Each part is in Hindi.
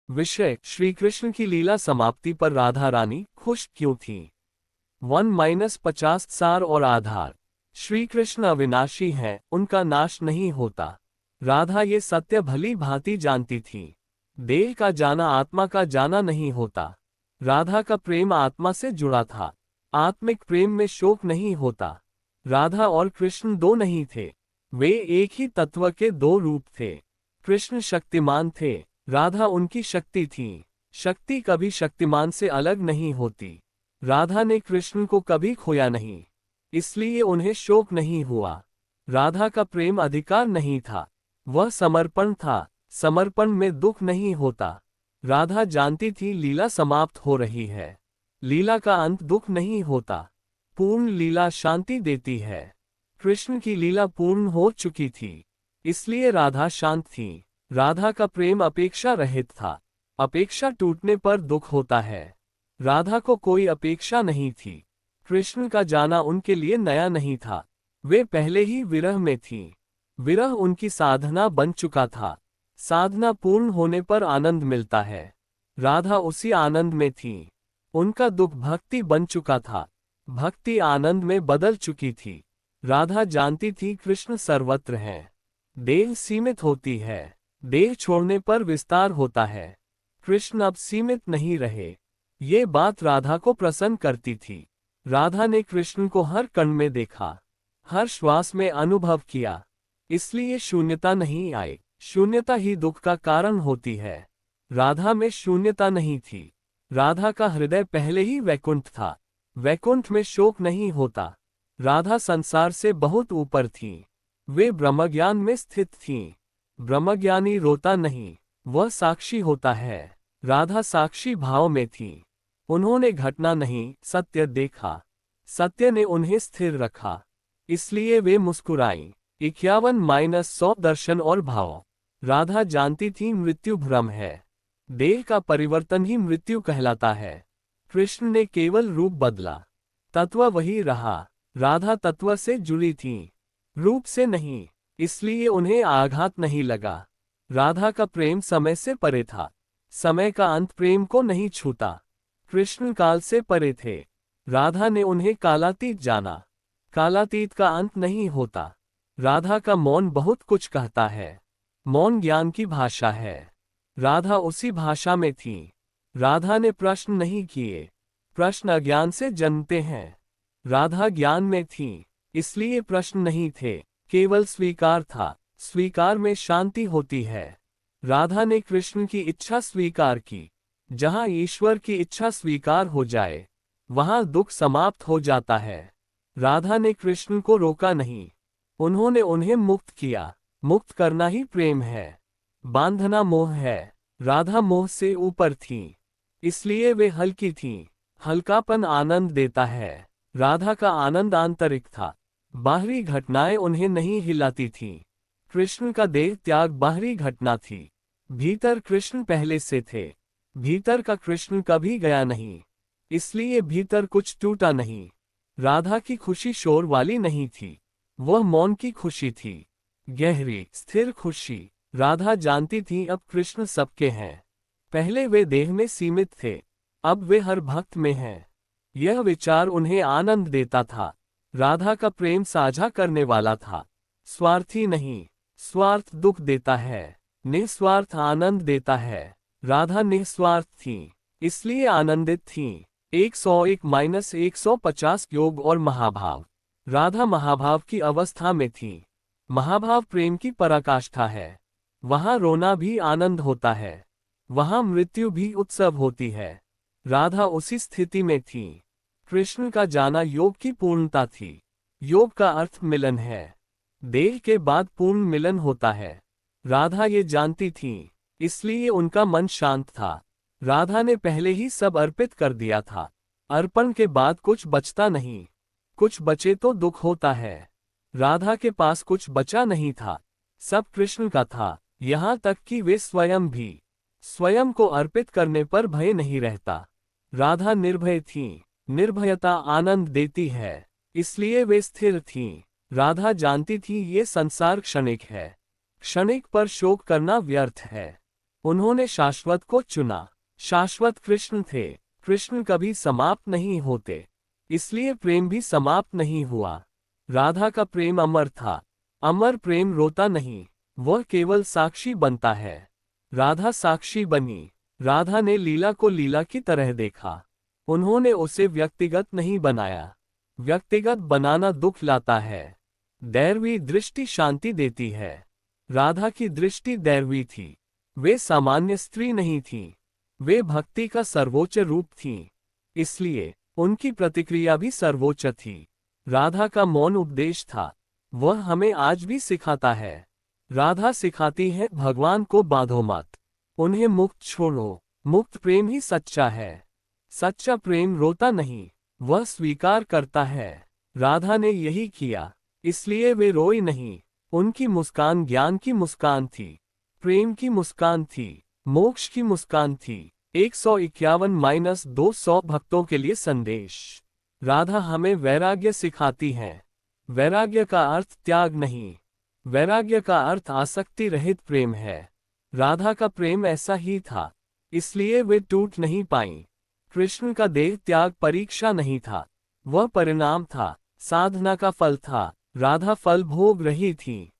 विषय: श्री कृष्ण की लीला समाप्ति पर राधा रानी खुश क्यों थीं? 1-50 सार और आधार। श्री कृष्ण अविनाशी हैं, उनका नाश नहीं होता। राधा ये सत्य भली भांति जानती थी। देह का जाना आत्मा का जाना नहीं होता। राधा का प्रेम आत्मा से जुड़ा था। आत्मिक प्रेम में शोक नहीं होता। राधा और कृष्ण दो नहीं थे, वे एक ही तत्व के दो रूप थे। कृष्ण शक्तिमान थे, राधा उनकी शक्ति थी। शक्ति कभी शक्तिमान से अलग नहीं होती। राधा ने कृष्ण को कभी खोया नहीं, इसलिए उन्हें शोक नहीं हुआ। राधा का प्रेम अधिकार नहीं था, वह समर्पण था। समर्पण में दुख नहीं होता। राधा जानती थी लीला समाप्त हो रही है। लीला का अंत दुख नहीं होता। पूर्ण लीला शांति देती है। कृष्ण की लीला पूर्ण हो चुकी थी, इसलिए राधा शांत थी। राधा का प्रेम अपेक्षा रहित था। अपेक्षा टूटने पर दुख होता है। राधा को कोई अपेक्षा नहीं थी। कृष्ण का जाना उनके लिए नया नहीं था, वे पहले ही विरह में थीं। विरह उनकी साधना बन चुका था। साधना पूर्ण होने पर आनंद मिलता है। राधा उसी आनंद में थी। उनका दुख भक्ति बन चुका था। भक्ति आनंद में बदल चुकी थी। राधा जानती थी कृष्ण सर्वत्र हैं। देह सीमित होती है, देह छोड़ने पर विस्तार होता है। कृष्ण अब सीमित नहीं रहे, ये बात राधा को प्रसन्न करती थी। राधा ने कृष्ण को हर कण में देखा, हर श्वास में अनुभव किया, इसलिए शून्यता नहीं आई। शून्यता ही दुख का कारण होती है। राधा में शून्यता नहीं थी। राधा का हृदय पहले ही वैकुंठ था। वैकुंठ में शोक नहीं होता। राधा संसार से बहुत ऊपर थी। वे ब्रह्मज्ञान में स्थित थीं। ब्रह्मज्ञानी रोता नहीं, वह साक्षी होता है। राधा साक्षी भाव में थी। उन्होंने घटना नहीं, सत्य देखा। सत्य ने उन्हें स्थिर रखा, इसलिए वे मुस्कुराईं। 51-100 दर्शन और भाव। राधा जानती थी मृत्यु भ्रम है। देह का परिवर्तन ही मृत्यु कहलाता है। कृष्ण ने केवल रूप बदला, तत्व वही रहा। राधा तत्व से जुड़ी थी, रूप से नहीं, इसलिए उन्हें आघात नहीं लगा। राधा का प्रेम समय से परे था। समय का अंत प्रेम को नहीं छूता। कृष्ण काल से परे थे। राधा ने उन्हें कालातीत जाना। कालातीत का अंत नहीं होता। राधा का मौन बहुत कुछ कहता है। मौन ज्ञान की भाषा है। राधा उसी भाषा में थी। राधा ने प्रश्न नहीं किए, प्रश्न अज्ञान से जन्मते हैं। राधा ज्ञान में थी, इसलिए प्रश्न नहीं थे, केवल स्वीकार था। स्वीकार में शांति होती है। राधा ने कृष्ण की इच्छा स्वीकार की। जहां ईश्वर की इच्छा स्वीकार हो जाए, वहां दुख समाप्त हो जाता है। राधा ने कृष्ण को रोका नहीं, उन्होंने उन्हें मुक्त किया। मुक्त करना ही प्रेम है। बांधना मोह है। राधा मोह से ऊपर थी, इसलिए वे हल्की थीं। हल्कापन आनंद देता है। राधा का आनंद आंतरिक था। बाहरी घटनाएं उन्हें नहीं हिलाती थीं। कृष्ण का देह त्याग बाहरी घटना थी। भीतर कृष्ण पहले से थे। भीतर का कृष्ण कभी गया नहीं, इसलिए भीतर कुछ टूटा नहीं। राधा की खुशी शोर वाली नहीं थी, वह मौन की खुशी थी, गहरी स्थिर खुशी। राधा जानती थी अब कृष्ण सबके हैं। पहले वे देह में सीमित थे, अब वे हर भक्त में हैं। यह विचार उन्हें आनंद देता था। राधा का प्रेम साझा करने वाला था, स्वार्थी नहीं। स्वार्थ दुख देता है, निस्वार्थ आनंद देता है। राधा निस्वार्थ थी, इसलिए आनंदित थी। 101-150 योग और महाभाव। राधा महाभाव की अवस्था में थी। महाभाव प्रेम की पराकाष्ठा है। वहां रोना भी आनंद होता है, वहां मृत्यु भी उत्सव होती है। राधा उसी स्थिति में थी। कृष्ण का जाना योग की पूर्णता थी। योग का अर्थ मिलन है। देह के बाद पूर्ण मिलन होता है। राधा ये जानती थी, इसलिए उनका मन शांत था। राधा ने पहले ही सब अर्पित कर दिया था। अर्पण के बाद कुछ बचता नहीं। कुछ बचे तो दुख होता है। राधा के पास कुछ बचा नहीं था, सब कृष्ण का था। यहाँ तक कि वे स्वयं भी। स्वयं को अर्पित करने पर भय नहीं रहता। राधा निर्भय थीं। निर्भयता आनंद देती है, इसलिए वे स्थिर थीं। राधा जानती थी ये संसार क्षणिक है। क्षणिक पर शोक करना व्यर्थ है। उन्होंने शाश्वत को चुना। शाश्वत कृष्ण थे। कृष्ण कभी समाप्त नहीं होते, इसलिए प्रेम भी समाप्त नहीं हुआ। राधा का प्रेम अमर था। अमर प्रेम रोता नहीं, वह केवल साक्षी बनता है। राधा साक्षी बनी। राधा ने लीला को लीला की तरह देखा। उन्होंने उसे व्यक्तिगत नहीं बनाया। व्यक्तिगत बनाना दुख लाता है। दैवी दृष्टि शांति देती है। राधा की दृष्टि दैवी थी। वे सामान्य स्त्री नहीं थी, वे भक्ति का सर्वोच्च रूप थीं। इसलिए उनकी प्रतिक्रिया भी सर्वोच्च थी। राधा का मौन उपदेश था। वह हमें आज भी सिखाता है। राधा सिखाती है, भगवान को बांधो मत, उन्हें मुक्त छोड़ो। मुक्त प्रेम ही सच्चा है। सच्चा प्रेम रोता नहीं, वह स्वीकार करता है। राधा ने यही किया, इसलिए वे रोई नहीं। उनकी मुस्कान ज्ञान की मुस्कान थी, प्रेम की मुस्कान थी, मोक्ष की मुस्कान थी। 151-200 भक्तों के लिए संदेश। राधा हमें वैराग्य सिखाती हैं। वैराग्य का अर्थ त्याग नहीं, वैराग्य का अर्थ आसक्ति रहित प्रेम है। राधा का प्रेम ऐसा ही था, इसलिए वे टूट नहीं पाईं। कृष्ण का देह त्याग परीक्षा नहीं था, वह परिणाम था, साधना का फल था। राधा फल भोग रही थी,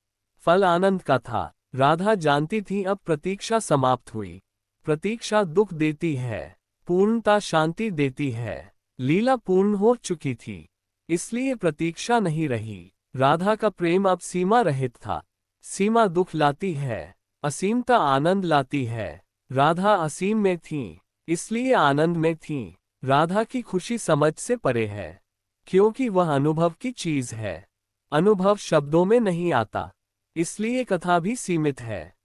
फल आनंद का था। राधा जानती थी अब प्रतीक्षा समाप्त हुई। प्रतीक्षा दुख देती है, पूर्णता शांति देती है। लीला पूर्ण हो चुकी थी, इसलिए प्रतीक्षा नहीं रही। राधा का प्रेम अब सीमा रहित था। सीमा दुख लाती है, असीमता आनंद लाती है। राधा असीम में थी, इसलिए आनंद में थी। राधा की खुशी समझ से परे है, क्योंकि वह अनुभव की चीज है। अनुभव शब्दों में नहीं आता, इसलिए कथा भी सीमित है।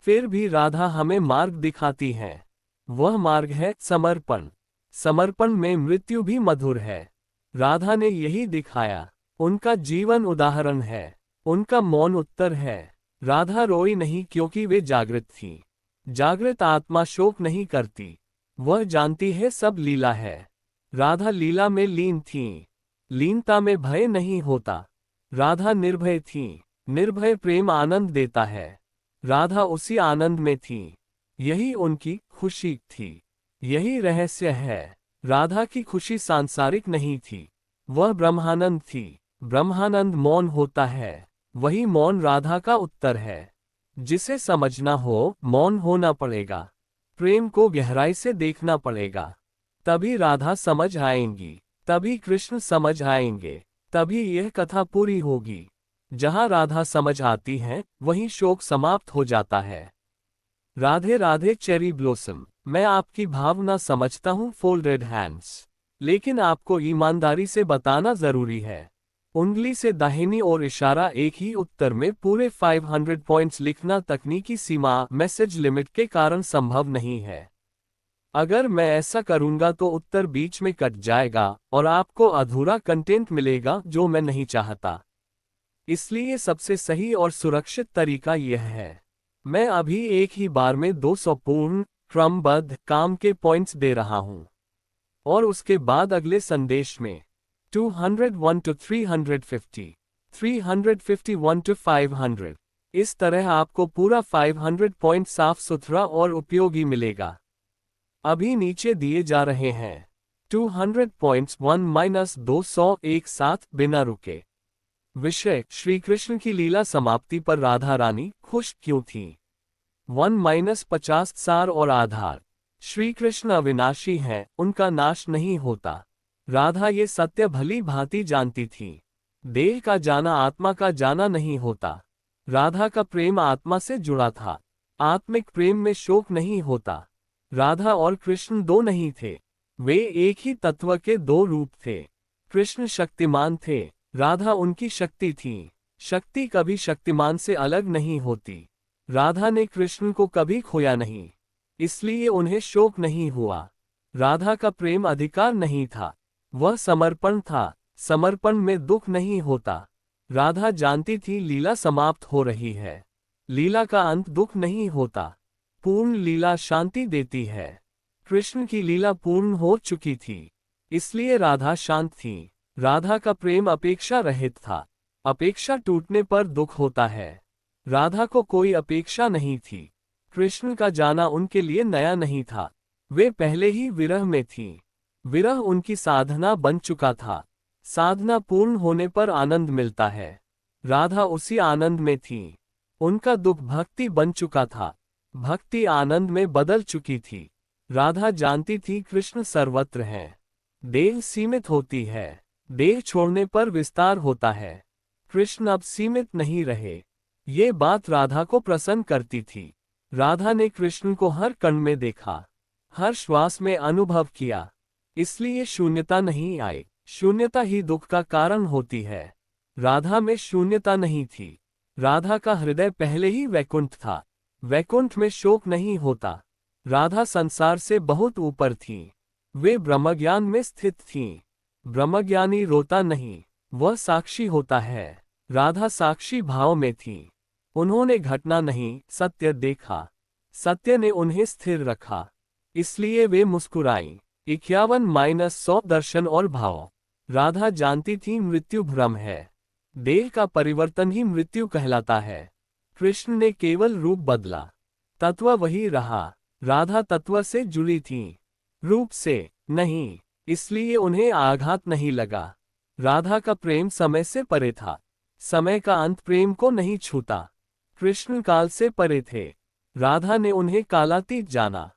फिर भी राधा हमें मार्ग दिखाती है। वह मार्ग है समर्पण। समर्पण में मृत्यु भी मधुर है। राधा ने यही दिखाया। उनका जीवन उदाहरण है, उनका मौन उत्तर है। राधा रोई नहीं क्योंकि वे जागृत थी। जागृत आत्मा शोक नहीं करती, वह जानती है सब लीला है। राधा लीला में लीन थीं। लीनता में भय नहीं होता। राधा निर्भय थीं। निर्भय प्रेम आनंद देता है। राधा उसी आनंद में थी। यही उनकी खुशी थी। यही रहस्य है। राधा की खुशी सांसारिक नहीं थी, वह ब्रह्मानंद थी। ब्रह्मानंद मौन होता है, वही मौन राधा का उत्तर है। जिसे समझना हो, मौन होना पड़ेगा। प्रेम को गहराई से देखना पड़ेगा, तभी राधा समझ आएंगी, तभी कृष्ण समझ आएंगे, तभी यह कथा पूरी होगी। जहाँ राधा समझ आती है, वहीं शोक समाप्त हो जाता है। Radhe Radhe cherry blossom. मैं आपकी भावना समझता हूँ फोल्डेड हैंड्स, लेकिन आपको ईमानदारी से बताना जरूरी है। उंगली से दाहिनी ओर इशारा एक ही उत्तर में पूरे 500 पॉइंट्स लिखना तकनीकी सीमा मैसेज लिमिट के कारण संभव नहीं है। अगर मैं ऐसा करूंगा तो उत्तर बीच में कट जाएगा और आपको अधूरा कंटेंट मिलेगा जो मैं नहीं चाहता। इसलिए सबसे सही और सुरक्षित तरीका यह है, मैं अभी एक ही बार में 200 पूर्ण क्रमबद्ध काम के पॉइंट्स दे रहा हूं, और उसके बाद अगले संदेश में 201 to 350, 351 to 500, इस तरह आपको पूरा 500 पॉइंट साफ सुथरा और उपयोगी मिलेगा। अभी नीचे दिए जा रहे हैं 200 पॉइंट्स 1-200 एक साथ बिना रुके। विषय: श्री कृष्ण की लीला समाप्ति पर राधा रानी खुश क्यों थी। 1-50 सार और आधार: श्री कृष्ण अविनाशी हैं, उनका नाश नहीं होता। राधा ये सत्य भली भांति जानती थी। देह का जाना आत्मा का जाना नहीं होता। राधा का प्रेम आत्मा से जुड़ा था। आत्मिक प्रेम में शोक नहीं होता। राधा और कृष्ण दो नहीं थे, वे एक ही तत्व के दो रूप थे। कृष्ण शक्तिमान थे, राधा उनकी शक्ति थी। शक्ति कभी शक्तिमान से अलग नहीं होती। राधा ने कृष्ण को कभी खोया नहीं, इसलिए उन्हें शोक नहीं हुआ। राधा का प्रेम अधिकार नहीं था, वह समर्पण था। समर्पण में दुख नहीं होता। राधा जानती थी लीला समाप्त हो रही है। लीला का अंत दुख नहीं होता। पूर्ण लीला शांति देती है। कृष्ण की लीला पूर्ण हो चुकी थी, इसलिए राधा शांत थी। राधा का प्रेम अपेक्षा रहित था। अपेक्षा टूटने पर दुख होता है। राधा को कोई अपेक्षा नहीं थी, कृष्ण का जाना उनके लिए नया नहीं था। वे पहले ही विरह में थीं। विरह उनकी साधना बन चुका था। साधना पूर्ण होने पर आनंद मिलता है। राधा उसी आनंद में थी। उनका दुख भक्ति बन चुका था। भक्ति आनंद में बदल चुकी थी। राधा जानती थी कृष्ण सर्वत्र हैं। देह सीमित होती है। देह छोड़ने पर विस्तार होता है। कृष्ण अब सीमित नहीं रहे। ये बात राधा को प्रसन्न करती थी। राधा ने कृष्ण को हर कण में देखा, हर श्वास में अनुभव किया। इसलिए शून्यता नहीं आई। शून्यता ही दुख का कारण होती है। राधा में शून्यता नहीं थी। राधा का हृदय पहले ही वैकुंठ था। वैकुंठ में शोक नहीं होता। राधा संसार से बहुत ऊपर थी। वे ब्रह्मज्ञान में स्थित थीं। ब्रह्मज्ञानी रोता नहीं, वह साक्षी होता है। राधा साक्षी भाव में थी। उन्होंने घटना नहीं, सत्य देखा। सत्य ने उन्हें स्थिर रखा। इसलिए वे मुस्कुराईं। 51-100 दर्शन और भाव। राधा जानती थी मृत्यु भ्रम है। देह का परिवर्तन ही मृत्यु कहलाता है। कृष्ण ने केवल रूप बदला, तत्व वही रहा। राधा तत्व से जुड़ी थी, रूप से नहीं। इसलिए उन्हें आघात नहीं लगा। राधा का प्रेम समय से परे था। समय का अंत प्रेम को नहीं छूता। कृष्ण काल से परे थे। राधा ने उन्हें कालातीत जाना।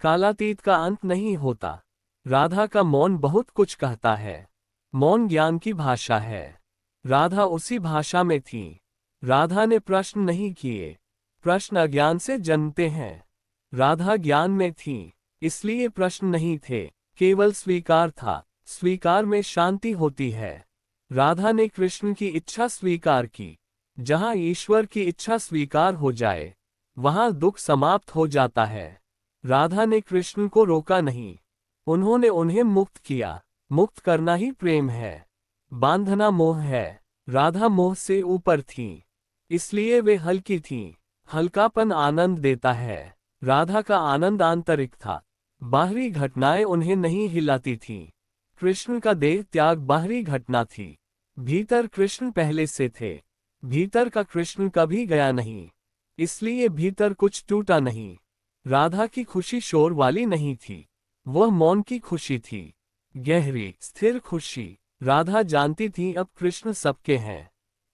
कालातीत का अंत नहीं होता। राधा का मौन बहुत कुछ कहता है। मौन ज्ञान की भाषा है। राधा उसी भाषा में थी। राधा ने प्रश्न नहीं किए। प्रश्न अज्ञान से जन्मते हैं। राधा ज्ञान में थी, इसलिए प्रश्न नहीं थे, केवल स्वीकार था। स्वीकार में शांति होती है। राधा ने कृष्ण की इच्छा स्वीकार की। जहां ईश्वर की इच्छा स्वीकार हो जाए, वहां दुख समाप्त हो जाता है। राधा ने कृष्ण को रोका नहीं, उन्होंने उन्हें मुक्त किया। मुक्त करना ही प्रेम है। बांधना मोह है। राधा मोह से ऊपर थीं, इसलिए वे हल्की थीं। हल्कापन आनंद देता है। राधा का आनंद आंतरिक था। बाहरी घटनाएं उन्हें नहीं हिलाती थीं। कृष्ण का देह त्याग बाहरी घटना थी। भीतर कृष्ण पहले से थे। भीतर का कृष्ण कभी गया नहीं, इसलिए भीतर कुछ टूटा नहीं। राधा की खुशी शोर वाली नहीं थी, वह मौन की खुशी थी। गहरी स्थिर खुशी। राधा जानती थी अब कृष्ण सबके हैं।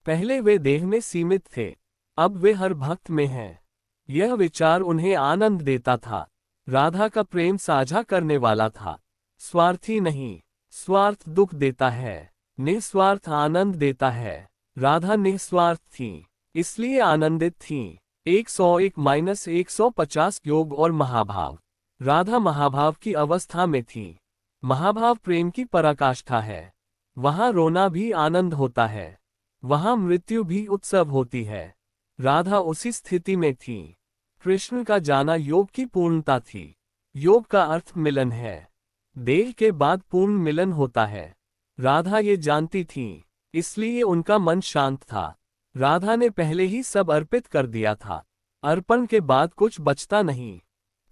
पहले वे देह में सीमित थे, अब वे हर भक्त में हैं। यह विचार उन्हें आनंद देता था। राधा का प्रेम साझा करने वाला था, स्वार्थी नहीं। स्वार्थ दुख देता है, निस्वार्थ आनंद देता है। राधा निस्वार्थ थी, इसलिए आनंदित थीं। 101-150 योग और महाभाव। राधा महाभाव की अवस्था में थी। महाभाव प्रेम की पराकाष्ठा है। वहां रोना भी आनंद होता है, वहां मृत्यु भी उत्सव होती है। राधा उसी स्थिति में थी। कृष्ण का जाना योग की पूर्णता थी। योग का अर्थ मिलन है। देह के बाद पूर्ण मिलन होता है। राधा ये जानती थीं, इसलिए उनका मन शांत था। राधा ने पहले ही सब अर्पित कर दिया था। अर्पण के बाद कुछ बचता नहीं।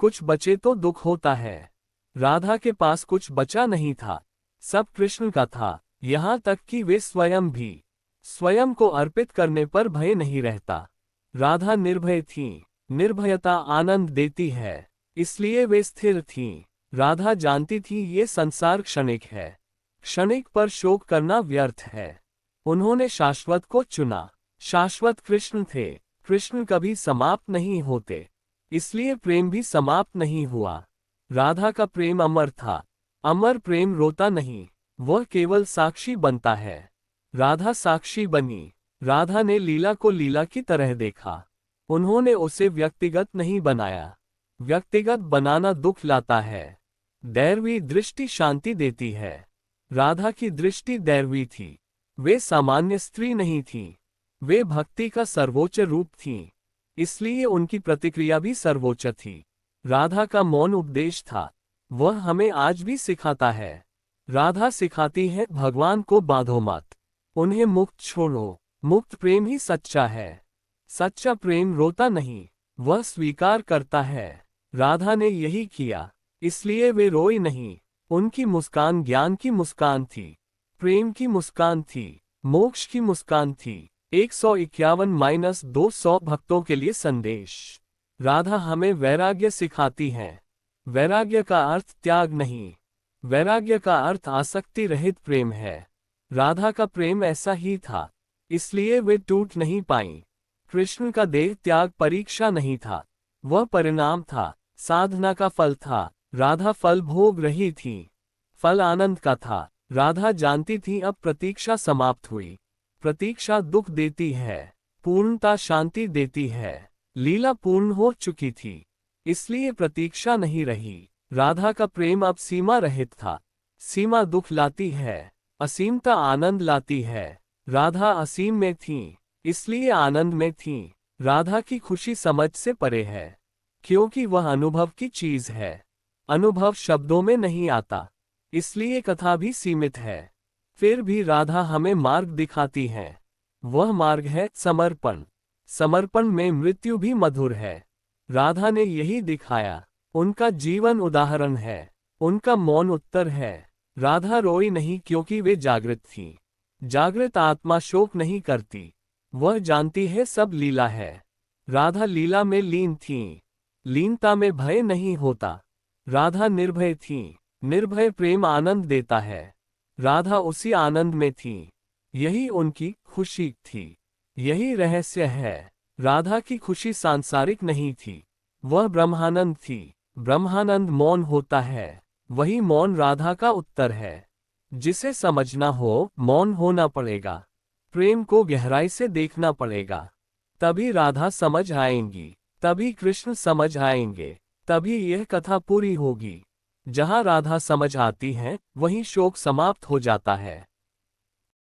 कुछ बचे तो दुख होता है। राधा के पास कुछ बचा नहीं था, सब कृष्ण का था। यहाँ तक कि वे स्वयं भी। स्वयं को अर्पित करने पर भय नहीं रहता। राधा निर्भय थीं। निर्भयता आनंद देती है, इसलिए वे स्थिर थीं। राधा जानती थी ये संसार क्षणिक है। क्षणिक पर शोक करना व्यर्थ है। उन्होंने शाश्वत को चुना। शाश्वत कृष्ण थे। कृष्ण कभी समाप्त नहीं होते, इसलिए प्रेम भी समाप्त नहीं हुआ। राधा का प्रेम अमर था। अमर प्रेम रोता नहीं, वह केवल साक्षी बनता है। राधा साक्षी बनी। राधा ने लीला को लीला की तरह देखा। उन्होंने उसे व्यक्तिगत नहीं बनाया। व्यक्तिगत बनाना दुख लाता है। दैवी दृष्टि शांति देती है। राधा की दृष्टि दैवी थी। वे सामान्य स्त्री नहीं थीं, वे भक्ति का सर्वोच्च रूप थीं, इसलिए उनकी प्रतिक्रिया भी सर्वोच्च थी। राधा का मौन उपदेश था, वह हमें आज भी सिखाता है। राधा सिखाती है भगवान को बांधो मत, उन्हें मुक्त छोड़ो। मुक्त प्रेम ही सच्चा है। सच्चा प्रेम रोता नहीं, वह स्वीकार करता है। राधा ने यही किया, इसलिए वे रोई नहीं। उनकी मुस्कान ज्ञान की मुस्कान थी, प्रेम की मुस्कान थी, मोक्ष की मुस्कान थी। 151-200 भक्तों के लिए संदेश। राधा हमें वैराग्य सिखाती है। वैराग्य का अर्थ त्याग नहीं, वैराग्य का अर्थ आसक्ति रहित प्रेम है। राधा का प्रेम ऐसा ही था, इसलिए वे टूट नहीं पाई। कृष्ण का देह त्याग परीक्षा नहीं था, वह परिणाम था, साधना का फल था। राधा फल भोग रही थी, फल आनंद का था। राधा जानती थी अब प्रतीक्षा समाप्त हुई। प्रतीक्षा दुख देती है, पूर्णता शांति देती है। लीला पूर्ण हो चुकी थी, इसलिए प्रतीक्षा नहीं रही। राधा का प्रेम अब सीमा रहित था। सीमा दुख लाती है, असीमता आनंद लाती है। राधा असीम में थी, इसलिए आनंद में थी। राधा की खुशी समझ से परे है, क्योंकि वह अनुभव की चीज है। अनुभव शब्दों में नहीं आता, इसलिए कथा भी सीमित है। फिर भी राधा हमें मार्ग दिखाती है। वह मार्ग है समर्पण। समर्पण में मृत्यु भी मधुर है। राधा ने यही दिखाया। उनका जीवन उदाहरण है, उनका मौन उत्तर है। राधा रोई नहीं क्योंकि वे जागृत थी। जागृत आत्मा शोक नहीं करती, वह जानती है सब लीला है। राधा लीला में लीन थीं, लीनता में भय नहीं होता। राधा निर्भय थीं, निर्भय प्रेम आनंद देता है। राधा उसी आनंद में थी, यही उनकी खुशी थी। यही रहस्य है। राधा की खुशी सांसारिक नहीं थी, वह ब्रह्मानंद थी। ब्रह्मानंद मौन होता है, वही मौन राधा का उत्तर है। जिसे समझना हो मौन होना पड़ेगा, प्रेम को गहराई से देखना पड़ेगा। तभी राधा समझ आएंगी, तभी कृष्ण समझ आएंगे, तभी यह कथा पूरी होगी। जहाँ राधा समझ आती है, वहीं शोक समाप्त हो जाता है।